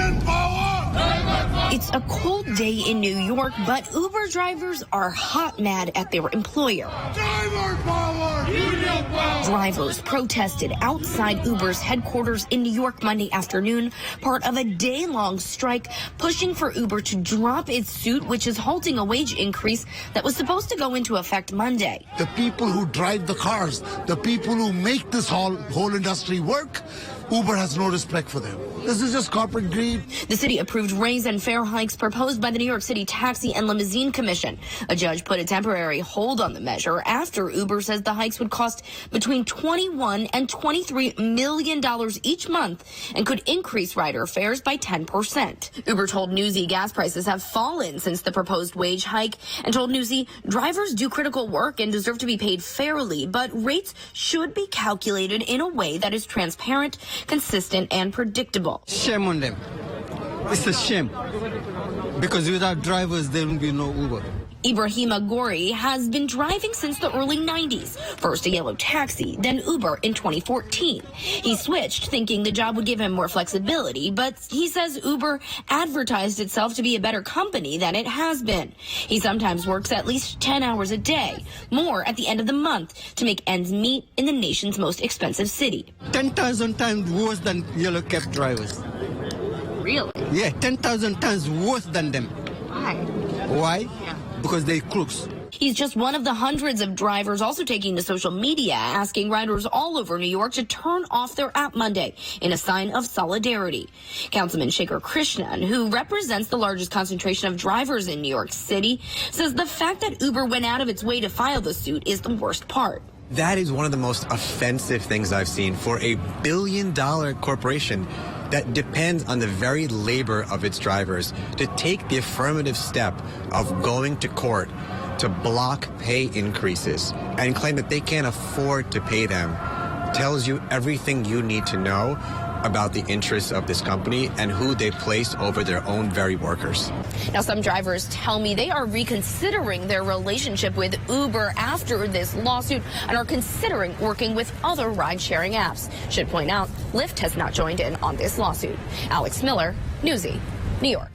Union power! It's a cold day in New York, but Uber drivers are hot mad at their employer. Driver power! Union power! Drivers protested outside Uber's headquarters in New York Monday afternoon, part of a day-long strike pushing for Uber to drop its suit, which is halting a wage increase that was supposed to go into effect Monday. The people who drive the cars, the people who make this whole industry work, Uber has no respect for them. This is just corporate greed. The city approved raise and fare hikes proposed by the New York City Taxi and Limousine Commission. A judge put a temporary hold on the measure after Uber says the hikes would cost between $21 and $23 million each month and could increase rider fares by 10%. Uber told Newsy gas prices have fallen since the proposed wage hike and told Newsy drivers do critical work and deserve to be paid fairly, but rates should be calculated in a way that is transparent, consistent, and predictable. Shame on them. It's a shame. Because without drivers, there will be no Uber. Ibrahima Gori has been driving since the early 90s. First a yellow taxi, then Uber in 2014. He switched thinking the job would give him more flexibility, but he says Uber advertised itself to be a better company than it has been. He sometimes works at least 10 hours a day, more at the end of the month, to make ends meet in the nation's most expensive city. 10,000 times worse than yellow cab drivers. Really? Yeah, 10,000 times worse than them. Why? Why? Yeah. Because they're crooks. He's just one of the hundreds of drivers also taking to social media, asking riders all over New York to turn off their app Monday in a sign of solidarity. Councilman Shaker Krishnan, who represents the largest concentration of drivers in New York City, says the fact that Uber went out of its way to file the suit is the worst part. That is one of the most offensive things I've seen for a billion-dollar corporation that depends on the very labor of its drivers to take the affirmative step of going to court to block pay increases and claim that they can't afford to pay them tells you everything you need to know about the interests of this company and who they place over their own very workers. Now, some drivers tell me they are reconsidering their relationship with Uber after this lawsuit and are considering working with other ride-sharing apps. Should point out, Lyft has not joined in on this lawsuit. Alex Miller, Newsy, New York.